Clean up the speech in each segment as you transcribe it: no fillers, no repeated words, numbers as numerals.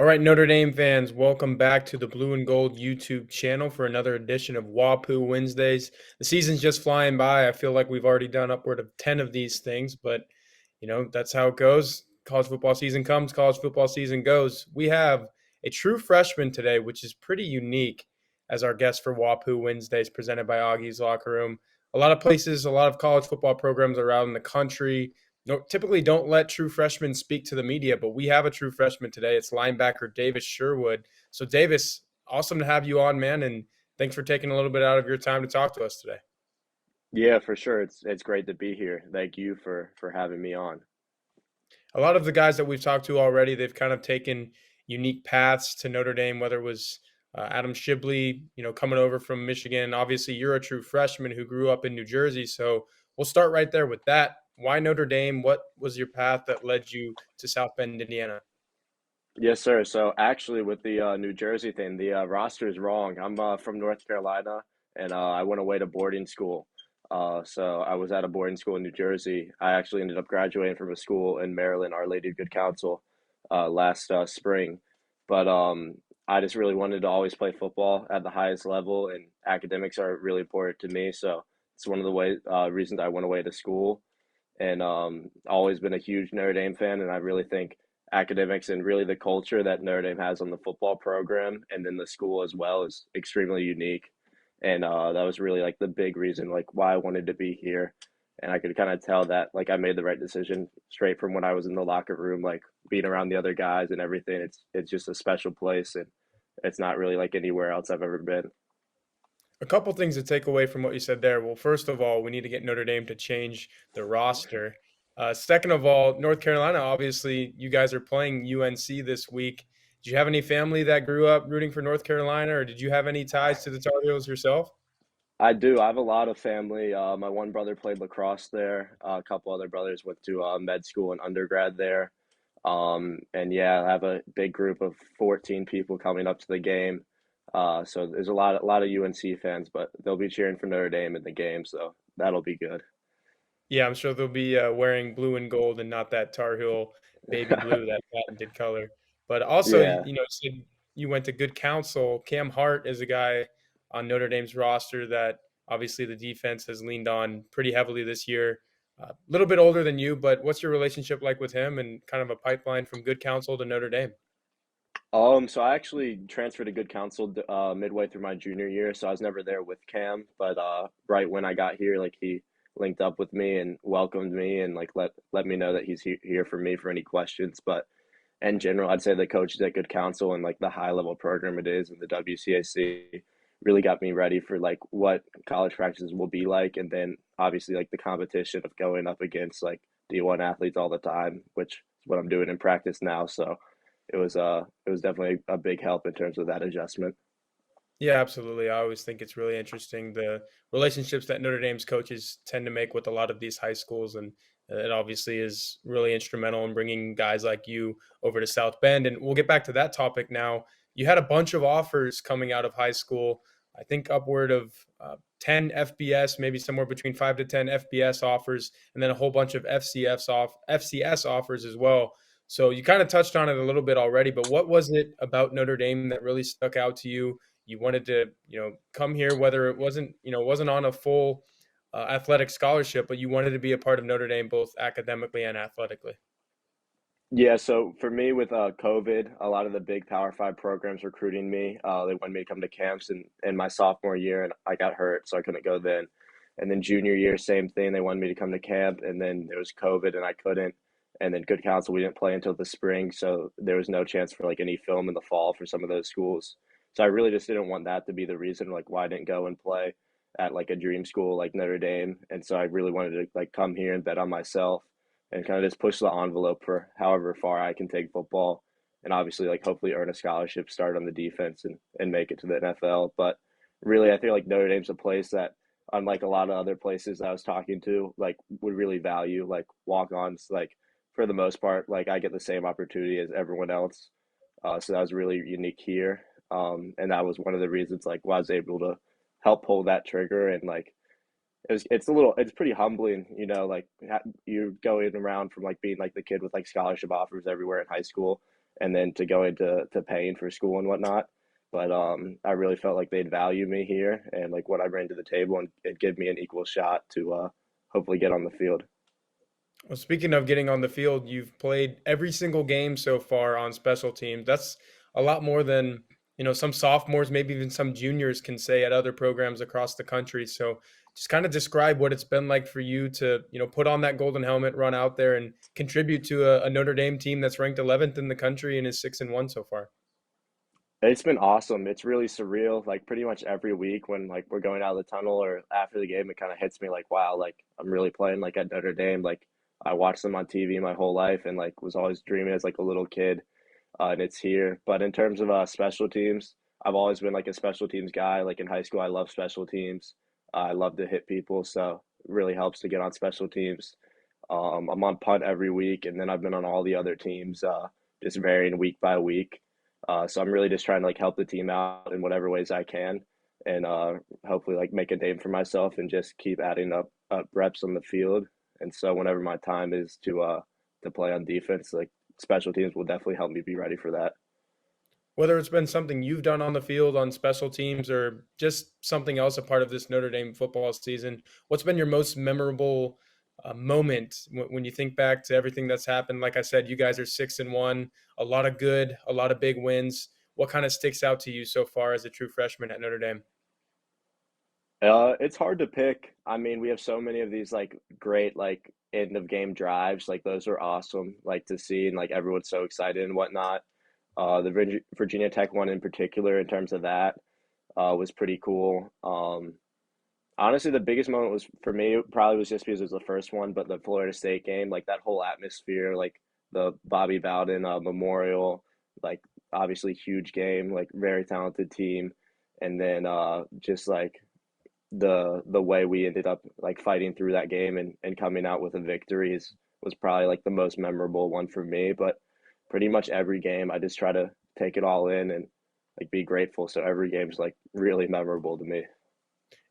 All right, Notre Dame fans, welcome back to the Blue and Gold YouTube channel for another edition of WAPU Wednesdays. The season's just flying by. I feel like we've already done upward of 10 of these things, but that's how it goes. College football season comes, college football season goes. We have a true freshman today, which is pretty unique as our guest for WAPU Wednesdays presented by Augie's Locker Room. A lot of places, a lot of college football programs around the country typically don't let true freshmen speak to the media, but we have a true freshman today. It's linebacker Davis Sherwood. So, Davis, awesome to have you on, man, and thanks for taking a little bit out of your time to talk to us today. Yeah, for sure. It's great to be here. Thank you for having me on. A lot of the guys that we've talked to already, they've kind of taken unique paths to Notre Dame, whether it was Adam Shibley, coming over from Michigan. Obviously, you're a true freshman who grew up in New Jersey. So we'll start right there with that. Why Notre Dame? What was your path that led you to South Bend, Indiana? Yes, sir. So actually, with the New Jersey thing, the roster is wrong. I'm from North Carolina, and I went away to boarding school. So I was at a boarding school in New Jersey. I actually ended up graduating from a school in Maryland, Our Lady of Good Counsel, last spring. But I just really wanted to always play football at the highest level, and academics are really important to me. So it's one of the reasons I went away to school. And always been a huge Notre Dame fan, and I really think academics and really the culture that Notre Dame has on the football program and then the school as well is extremely unique. And that was really like the big reason like why I wanted to be here. And I could kind of tell that like I made the right decision straight from when I was in the locker room, like being around the other guys and everything. It's just a special place, and it's not really like anywhere else I've ever been. A couple things to take away from what you said there. Well, first of all, we need to get Notre Dame to change the roster. Second of all, North Carolina, obviously, you guys are playing UNC this week. Did you have any family that grew up rooting for North Carolina, or did you have any ties to the Tar Heels yourself? I do. I have a lot of family. My one brother played lacrosse there. A couple other brothers went to med school and undergrad there. And yeah, I have a big group of 14 people coming up to the game. So there's a lot of UNC fans, but they'll be cheering for Notre Dame in the game, so that'll be good. Yeah, I'm sure they'll be wearing blue and gold and not that Tar Heel baby blue, that patented color. But also, Yeah. you said you went to good counsel. Cam Hart is a guy on Notre Dame's roster that obviously the defense has leaned on pretty heavily this year. A little bit older than you, but what's your relationship like with him and kind of a pipeline from good counsel to Notre Dame? So I actually transferred to Good Counsel midway through my junior year, so I was never there with Cam, but right when I got here, like he linked up with me and welcomed me and like let me know that he's here for me for any questions. But in general, I'd say the coaches at Good Counsel and like the high level program it is and the WCAC really got me ready for like what college practices will be like, and then obviously like the competition of going up against like D1 athletes all the time, which is what I'm doing in practice now. So it was definitely a big help in terms of that adjustment. Yeah, absolutely. I always think it's really interesting the relationships that Notre Dame's coaches tend to make with a lot of these high schools, and it obviously is really instrumental in bringing guys like you over to South Bend. And we'll get back to that topic now. You had a bunch of offers coming out of high school. I think upward of 10 FBS, maybe somewhere between 5 to 10 FBS offers, and then a whole bunch of FCS offers as well. So you kind of touched on it a little bit already, but what was it about Notre Dame that really stuck out to you? You wanted to come here, whether it wasn't on a full athletic scholarship, but you wanted to be a part of Notre Dame both academically and athletically. Yeah, so for me with COVID, a lot of the big Power Five programs recruiting me. They wanted me to come to camps in my sophomore year, and I got hurt, so I couldn't go then. And then junior year, same thing. They wanted me to come to camp, and then there was COVID, and I couldn't. And then Good Counsel, we didn't play until the spring, so there was no chance for like any film in the fall for some of those schools. So I really just didn't want that to be the reason like why I didn't go and play at like a dream school like Notre Dame. And so I really wanted to like come here and bet on myself and kind of just push the envelope for however far I can take football, and obviously like hopefully earn a scholarship, start on the defense, and make it to the NFL. But really, I think like Notre Dame's a place that, unlike a lot of other places I was talking to, like would really value like walk-ons. Like for the most part, like I get the same opportunity as everyone else. So that was really unique here, and that was one of the reasons like why I was able to help pull that trigger. And like it's pretty humbling, like you're going around from like being like the kid with like scholarship offers everywhere in high school, and then to go into paying for school and whatnot. But I really felt like they'd value me here and like what I bring to the table and give me an equal shot to hopefully get on the field. Well, speaking of getting on the field, you've played every single game so far on special teams. That's a lot more than, some sophomores, maybe even some juniors can say at other programs across the country. So just kind of describe what it's been like for you to, put on that golden helmet, run out there and contribute to a Notre Dame team that's ranked 11th in the country and is 6-1 so far. It's been awesome. It's really surreal. Like pretty much every week when like we're going out of the tunnel or after the game, it kind of hits me like, wow, like I'm really playing like at Notre Dame. Like I watched them on TV my whole life and like was always dreaming as like a little kid, and it's here. But in terms of special teams, I've always been like a special teams guy. Like in high school, I love special teams. I love to hit people, so it really helps to get on special teams. I'm on punt every week, and then I've been on all the other teams, just varying week by week. So I'm really just trying to like help the team out in whatever ways I can, and hopefully like make a name for myself and just keep adding up reps on the field. And so whenever my time is to play on defense, like special teams will definitely help me be ready for that. Whether it's been something you've done on the field on special teams or just something else a part of this Notre Dame football season, what's been your most memorable moment when you think back to everything that's happened? Like I said, you guys are 6-1, a lot of good, a lot of big wins. What kind of sticks out to you so far as a true freshman at Notre Dame? It's hard to pick. I mean, we have so many of these like great like end of game drives. Like those are awesome, like to see and like everyone's so excited and whatnot. The Virginia Tech one in particular, in terms of that, was pretty cool. Honestly, the biggest moment was for me probably was just because it was the first one, but the Florida State game, like that whole atmosphere, like the Bobby Bowden Memorial, like obviously huge game, like very talented team, and then just like the way we ended up like fighting through that game and coming out with a victory was probably like the most memorable one for me. But pretty much every game, I just try to take it all in and like be grateful. So every game's like really memorable to me.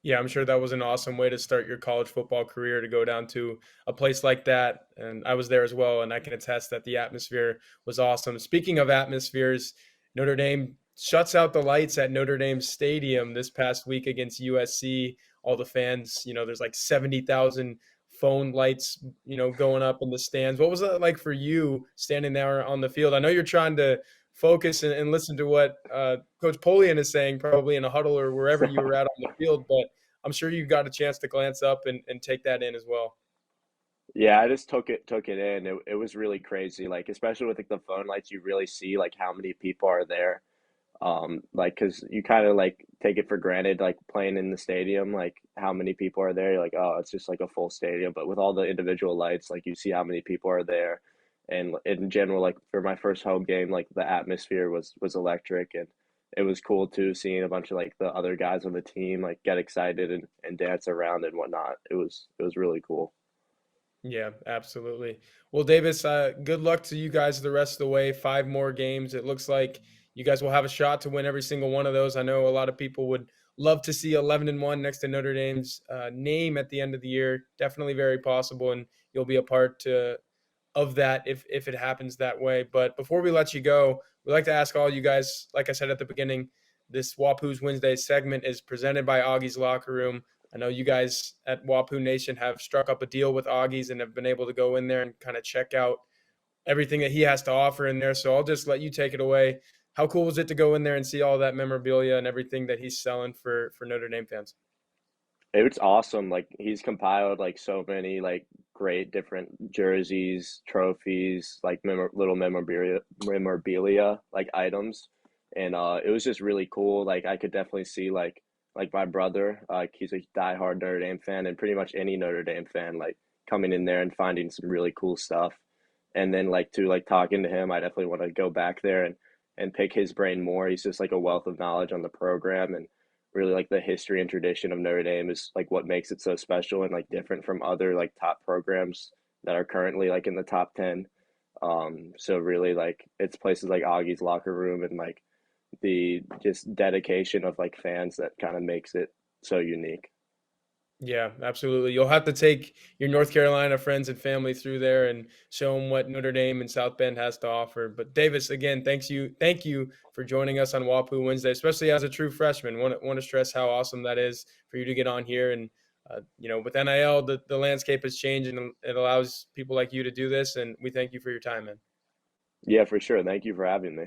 Yeah, I'm sure that was an awesome way to start your college football career to go down to a place like that. And I was there as well, and I can attest that the atmosphere was awesome. Speaking of atmospheres, Notre Dame shuts out the lights at Notre Dame Stadium this past week against USC. All the fans, there's like 70,000 phone lights, going up in the stands. What was that like for you standing there on the field? I know you're trying to focus and listen to what Coach Polian is saying, probably in a huddle or wherever you were at on the field, but I'm sure you got a chance to glance up and take that in as well. Yeah, I just took it in. It was really crazy. Like especially with like the phone lights, you really see like how many people are there. Like because you kind of like take it for granted, like playing in the stadium, like how many people are there. You're like, oh, it's just like a full stadium. But with all the individual lights, like you see how many people are there. And in general, like for my first home game, like the atmosphere was electric, and it was cool too seeing a bunch of like the other guys on the team like get excited and dance around and whatnot. It was really cool. Yeah, absolutely. Well, Davis, good luck to you guys the rest of the way. 5 more games. It looks like you guys will have a shot to win every single one of those. I know a lot of people would love to see 11-1 next to Notre Dame's name at the end of the year. Definitely very possible, and you'll be a part of that if it happens that way. But before we let you go, we like to ask all you guys, like I said at the beginning, this Wapu's Wednesday segment is presented by Augie's Locker Room. I know you guys at Wapu Nation have struck up a deal with Augie's and have been able to go in there and kind of check out everything that he has to offer in there. So I'll just let you take it away. How cool was it to go in there and see all that memorabilia and everything that he's selling for Notre Dame fans? It's awesome. Like he's compiled like so many like great different jerseys, trophies, like little memorabilia like items, and it was just really cool. Like I could definitely see like my brother, he's a diehard Notre Dame fan, and pretty much any Notre Dame fan like coming in there and finding some really cool stuff, and then like to like talking to him, I definitely want to go back there and pick his brain more. He's just like a wealth of knowledge on the program and really like the history and tradition of Notre Dame is like what makes it so special and like different from other like top programs that are currently like in the top 10. So really like it's places like Augie's Locker Room and like the just dedication of like fans that kind of makes it so unique. Yeah, absolutely. You'll have to take your North Carolina friends and family through there and show them what Notre Dame and South Bend has to offer. But Davis, again, thank you for joining us on WAPU Wednesday, especially as a true freshman. Want to stress how awesome that is for you to get on here. And with NIL, the landscape has changed, and it allows people like you to do this. And we thank you for your time, man. Yeah, for sure. Thank you for having me.